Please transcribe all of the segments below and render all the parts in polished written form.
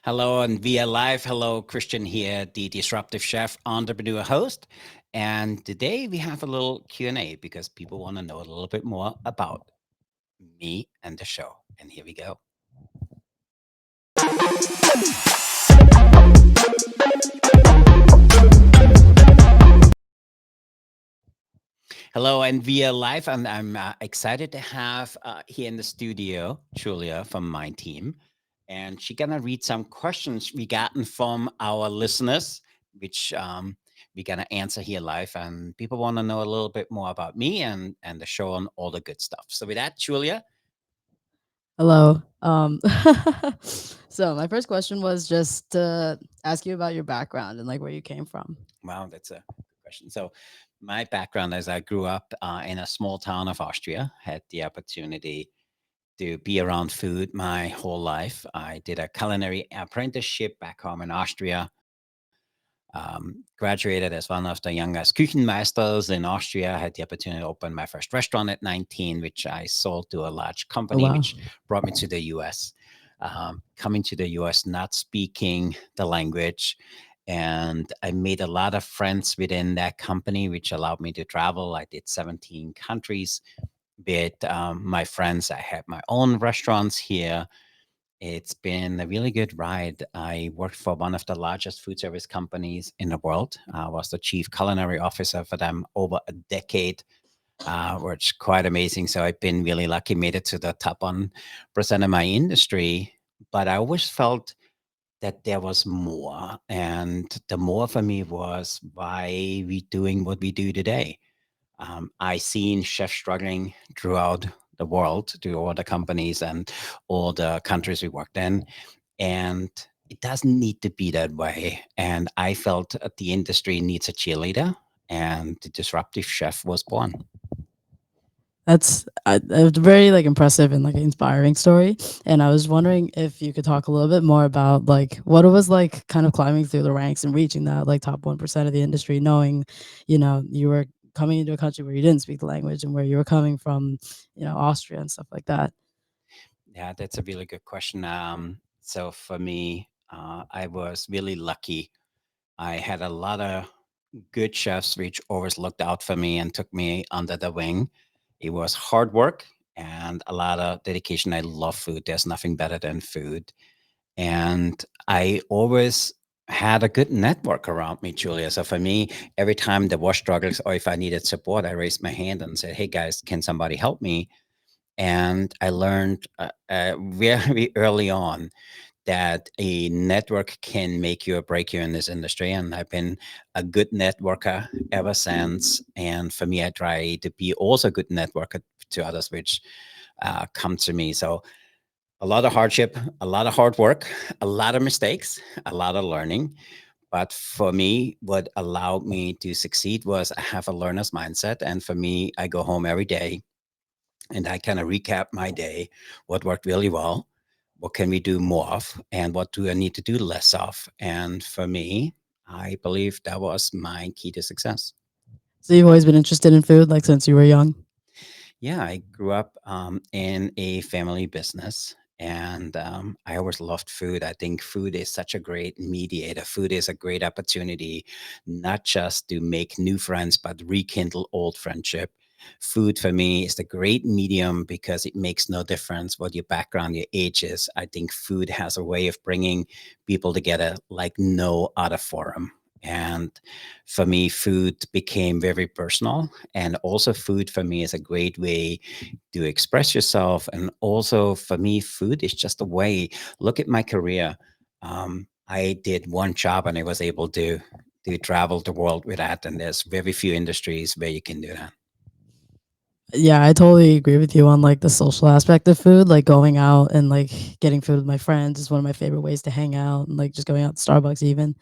Hello and via live. Hello, Christian here, the disruptive chef, entrepreneur host. And today we have a little Q&A because people want to know a little bit more about me and the show. And here we go. Hello and via live. And I'm excited to have here in the studio Julia from my team. And she's going to read some questions we gotten from our listeners, which we're going to answer here live. And people want to know a little bit more about me and the show and all the good stuff. So with that, Julia, Hello. So my first question was just to ask you about your background and like where you came from. wow, that's a good question. So my background is I grew up in a small town of Austria, had the opportunity to be around food my whole life. I did a culinary apprenticeship back home in Austria. Graduated as one of the youngest Küchenmeisters in Austria. Had the opportunity to open my first restaurant at 19, which I sold to a large Oh company, wow. which brought me to the US. Coming to the US, not speaking the language. And I made a lot of friends within that company, which allowed me to travel. I did 17 countries with my friends. I had my own restaurants here. It's been a really good ride. I worked for one of the largest food service companies in the world. I was the chief culinary officer for them over a decade, which is quite amazing. So I've been really lucky, made it to the top 1% of my industry. But I always felt that there was more. And the more for me was why we doing what we do today. I seen chefs struggling throughout the world, through all the companies and all the countries we worked in, and it doesn't need to be that way. And I felt that the industry needs a cheerleader, and the disruptive chef was born. That's a very like impressive and like inspiring story. And I was wondering if you could talk a little bit more about like what it was like kind of climbing through the ranks and reaching that like top 1% of the industry, knowing, you were coming into a country where you didn't speak the language and where you were coming from, Austria and stuff like that. Yeah, that's a really good question. So for me, I was really lucky. I had a lot of good chefs which always looked out for me and took me under the wing. It was hard work and a lot of dedication. I love food. There's nothing better than food. And I always had a good network around me, Julia. So for me, every time there was struggles or if I needed support, I raised my hand and said, "Hey guys, can somebody help me?" And I learned very early on that a network can make you or break you in this industry. And I've been a good networker ever since. And for me, I try to be also a good networker to others, which come to me. So a lot of hardship, a lot of hard work, a lot of mistakes, a lot of learning. But for me, what allowed me to succeed was I have a learner's mindset. And for me, I go home every day and I kind of recap my day, what worked really well, what can we do more of, and what do I need to do less of. And for me, I believe that was my key to success. So you've always been interested in food like since you were young. Yeah, I grew up in a family business. And I always loved food. I think food is such a great mediator. Food is a great opportunity, not just to make new friends, but rekindle old friendship. Food for me is the great medium because it makes no difference what your background, your age is. I think food has a way of bringing people together like no other forum. And for me, food became very personal. And also, food for me is a great way to express yourself. And also, for me, food is just a way. Look at my career. I did one job and I was able to travel the world with that. And there's very few industries where you can do that. Yeah, I totally agree with you on like the social aspect of food, like going out and like getting food with my friends is one of my favorite ways to hang out and like just going out to Starbucks even.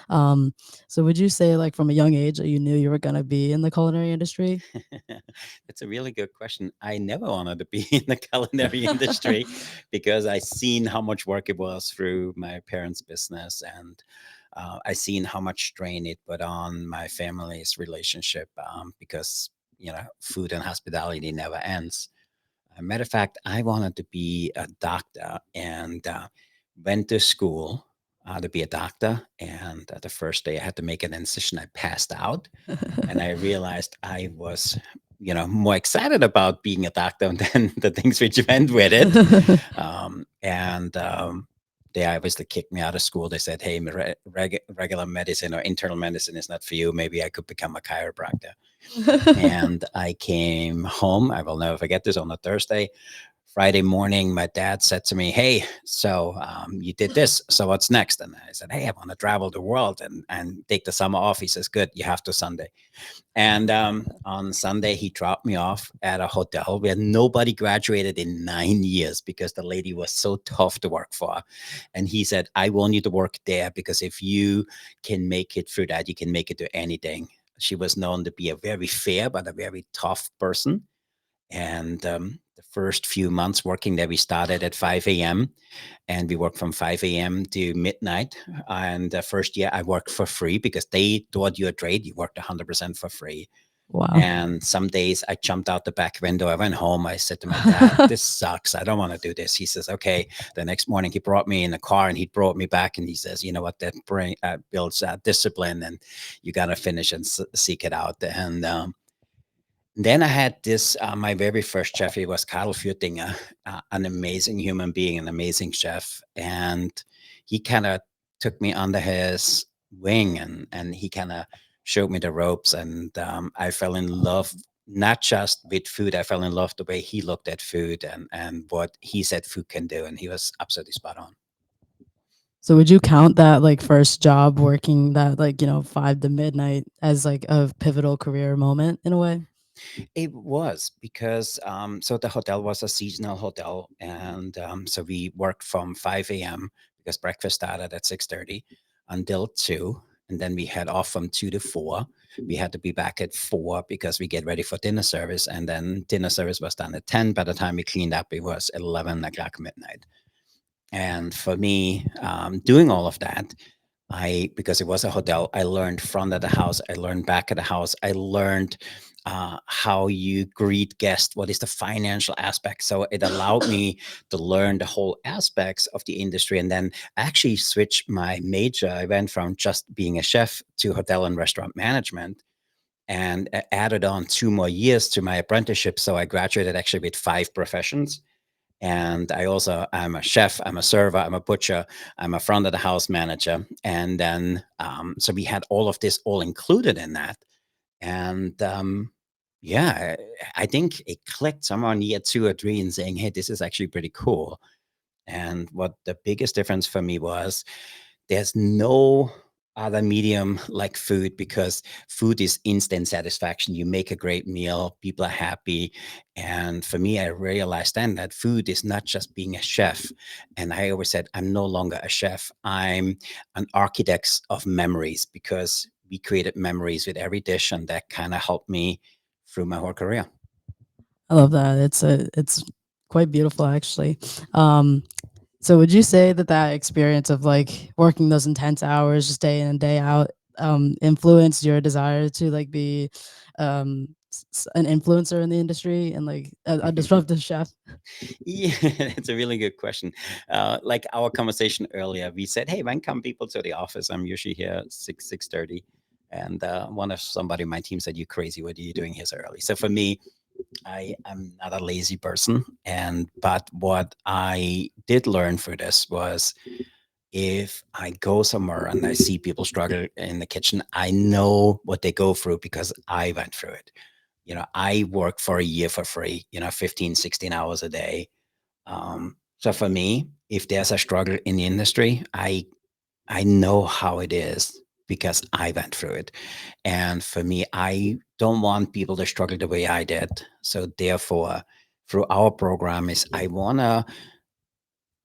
Um, so would you say like from a young age that you knew you were gonna be in the culinary industry? That's a really good question. I never wanted to be in the culinary industry because I seen how much work it was through my parents' business, and I seen how much strain it put on my family's relationship because food and hospitality never ends. Matter of fact, I wanted to be a doctor and went to school. to be a doctor. And the first day I had to make an incision, I passed out, and I realized I was, more excited about being a doctor than the things which went with it. And They obviously kicked me out of school. They said, "Hey, regular medicine or internal medicine is not for you. Maybe I could become a chiropractor." And I came home. I will never forget this, on a Thursday. Friday morning, my dad said to me, "Hey, so you did this. So what's next?" And I said, "Hey, I want to travel the world and take the summer off." He says, "Good, you have to Sunday." And On Sunday, he dropped me off at a hotel where nobody graduated in 9 years because the lady was so tough to work for. And he said, "I want you to work there because if you can make it through that, you can make it to anything." She was known to be a very fair but a very tough person. And The first few months working there, we started at 5 a.m. and we worked from 5 a.m. to midnight. And the first year I worked for free because they taught you a trade. You worked 100% for free. Wow. And some days I jumped out the back window. I went home. I said to my dad, "This sucks. I don't want to do this." He says, "Okay." The next morning, he brought me in the car and he brought me back and he says, "You know what? That builds discipline, and you got to finish and seek it out." And Then I had this, my very first chef. He was Karl Fürtinger, an amazing human being, an amazing chef. And he kind of took me under his wing, and he kind of showed me the ropes. And I fell in love, not just with food, I fell in love the way he looked at food and what he said food can do. And he was absolutely spot on. So would you count that like first job working that like, 5 to midnight as like a pivotal career moment in a way? It was because so the hotel was a seasonal hotel, and so we worked from 5 a.m. because breakfast started at 6:30 until 2, and then we had off from 2 to 4. We had to be back at 4 because we get ready for dinner service, and then dinner service was done at 10. By the time we cleaned up, it was 11 o'clock midnight. And for me, doing all of that, because it was a hotel, I learned front of the house, I learned back of the house, I learned how you greet guests, what is the financial aspect. So it allowed me to learn the whole aspects of the industry, and then actually switch my major. I went from just being a chef to hotel and restaurant management, and added on 2 more years to my apprenticeship. So I graduated actually with 5 professions. And I'm a chef, I'm a server, I'm a butcher, I'm a front of the house manager. And then, so we had all of this all included in that. And Yeah, I think it clicked somewhere in year 2 or 3 and saying, "Hey, this is actually pretty cool." And what the biggest difference for me was, there's no other medium like food, because food is instant satisfaction. You make a great meal, people are happy. And for me, I realized then that food is not just being a chef. And I always said, I'm no longer a chef. I'm an architect of memories, because we created memories with every dish, and that kind of helped me through my whole career. I love that. It's quite beautiful actually. Um, so would you say that that experience of like working those intense hours just day in and day out influenced your desire to like be an influencer in the industry and like a disruptive chef? Yeah, it's a really good question. Like our conversation earlier, we said, "Hey, when come people to the office?" I'm usually here 6:30, and one of somebody on my team said, "You crazy? What are you doing here so early?" So for me, I am not a lazy person, and but what I did learn through this was, if I go somewhere and I see people struggle in the kitchen, I know what they go through because I went through it. I worked for a year for free, 15, 16 hours a day. So for me, if there's a struggle in the industry, I know how it is because I went through it. And for me, I don't want people to struggle the way I did. So therefore, through our program, is I wanna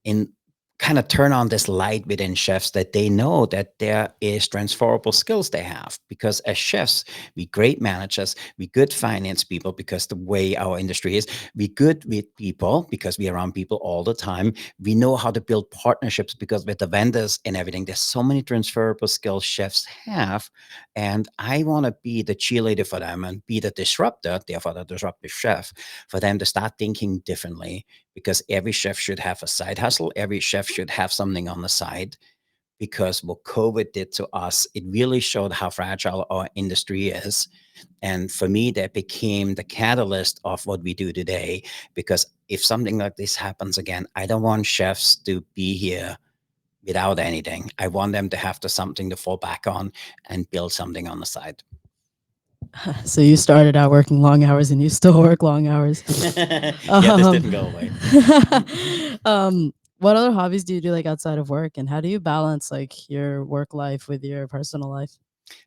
in kind of turn on this light within chefs, that they know that there is transferable skills they have, because as chefs, we great managers, we good finance people, because the way our industry is, we good with people because we are around people all the time. We know how to build partnerships because with the vendors and everything, there's so many transferable skills chefs have. And I want to be the cheerleader for them and be the disruptor, therefore the disruptive chef, for them to start thinking differently, because every chef should have a side hustle. Every chef should have something on the side, because what COVID did to us, it really showed how fragile our industry is. And for me, that became the catalyst of what we do today. Because if something like this happens again, I don't want chefs to be here without anything. I want them to have something to fall back on and build something on the side. So you started out working long hours and you still work long hours. Yeah, this didn't Um, go away. what other hobbies do you do like outside of work, and how do you balance like your work life with your personal life?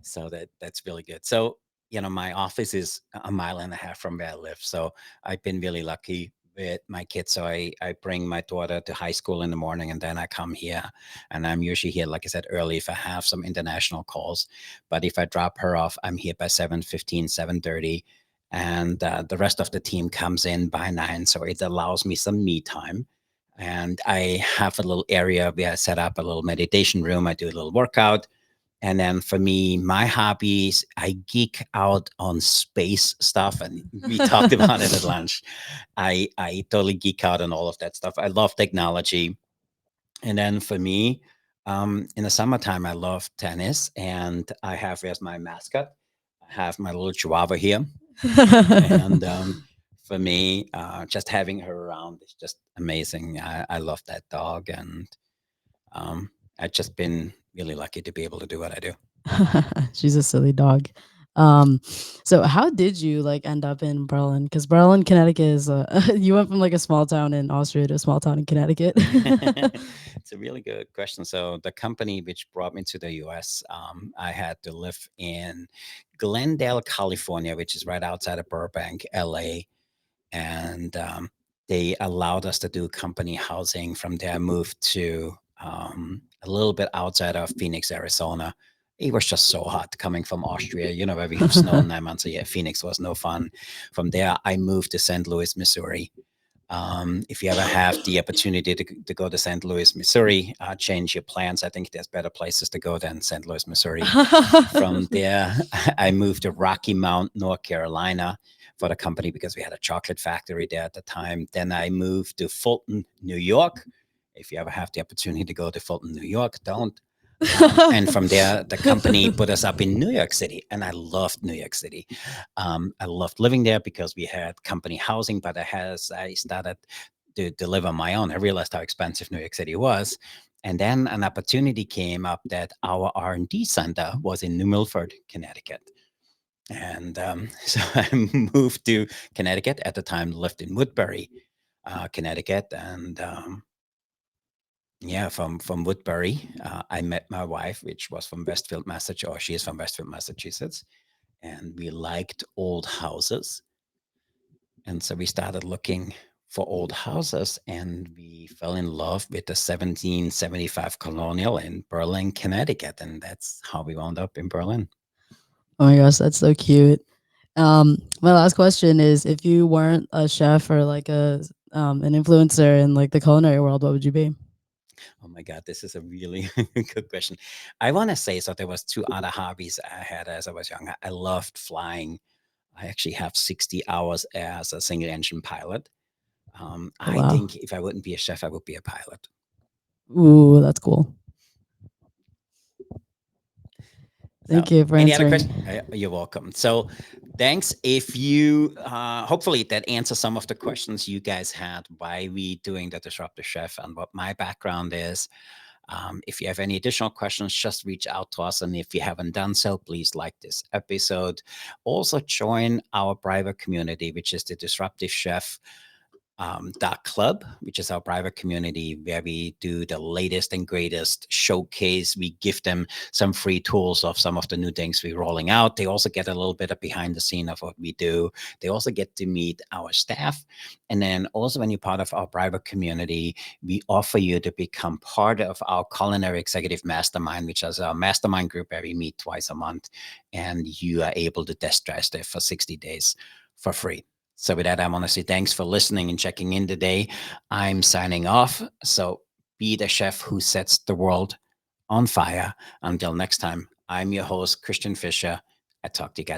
So that's really good. So, my office is a mile and a half from where I live. So I've been really lucky with my kids. So I bring my daughter to high school in the morning and then I come here, and I'm usually here, like I said, early if I have some international calls. But if I drop her off, I'm here by 7:15, 7:30. And the rest of the team comes in by 9. So it allows me some me time. And I have a little area where I set up a little meditation room. I do a little workout, and then for me, my hobbies, I geek out on space stuff. And we talked about it at lunch. I totally geek out on all of that stuff. I love technology. And then for me, in the summertime, I love tennis. And I have as my mascot, I have my little chihuahua here. And for me, just having her around is just amazing. I love that dog. And um, I've just been really lucky to be able to do what I do. She's a silly dog. Um, so how did you like end up in Berlin? Because Berlin, Connecticut is you went from like a small town in Austria to a small town in Connecticut. It's a really good question. So the company which brought me to the US, I had to live in Glendale, California, which is right outside of Burbank, LA. And they allowed us to do company housing. From there, I moved to a little bit outside of Phoenix, Arizona. It was just so hot coming from Austria, where we have snow 9 months a year. Phoenix was no fun. From there, I moved to St. Louis, Missouri. If you ever have the opportunity to go to St. Louis, Missouri, change your plans. I think there's better places to go than St. Louis, Missouri. From there, I moved to Rocky Mount, North Carolina for the company because we had a chocolate factory there at the time. Then I moved to Fulton, New York. If you ever have the opportunity to go to Fulton, New York, don't. And from there, the company put us up in New York City, and I loved New York City. I loved living there because we had company housing, but as I started to live on my own, I realized how expensive New York City was. And then an opportunity came up that our R&D center was in New Milford, Connecticut. And so I moved to Connecticut. At the time, lived in Woodbury, Connecticut. And yeah, from Woodbury, I met my wife, which was from Westfield, Massachusetts, or she is from Westfield, Massachusetts. And we liked old houses. And so we started looking for old houses, and we fell in love with the 1775 Colonial in Berlin, Connecticut. And that's how we wound up in Berlin. Oh my gosh, that's so cute. My last question is, if you weren't a chef or like a an influencer in like the culinary world, what would you be? Oh my God, this is a really good question. I want to say, so there was two other hobbies I had as I was younger. I loved flying. I actually have 60 hours as a single engine pilot. Oh I wow. think if I wouldn't be a chef, I would be a pilot. Ooh, that's cool. So, Thank you for any other answering. questions? You're welcome. So, thanks. If you, hopefully, that answers some of the questions you guys had. Why we doing the Disruptive Chef and what my background is. If you have any additional questions, just reach out to us. And if you haven't done so, please like this episode. Also, join our private community, which is the Disruptive Chef .club, which is our private community where we do the latest and greatest showcase. We give them some free tools of some of the new things we're rolling out. They also get a little bit of behind the scene of what we do. They also get to meet our staff. And then also when you're part of our private community, we offer you to become part of our culinary executive mastermind, which is our mastermind group where we meet twice a month. And you are able to test drive there for 60 days for free. So with that, I want to say thanks for listening and checking in today. I'm signing off. So be the chef who sets the world on fire. Until next time, I'm your host, Christian Fisher. I talk to you guys next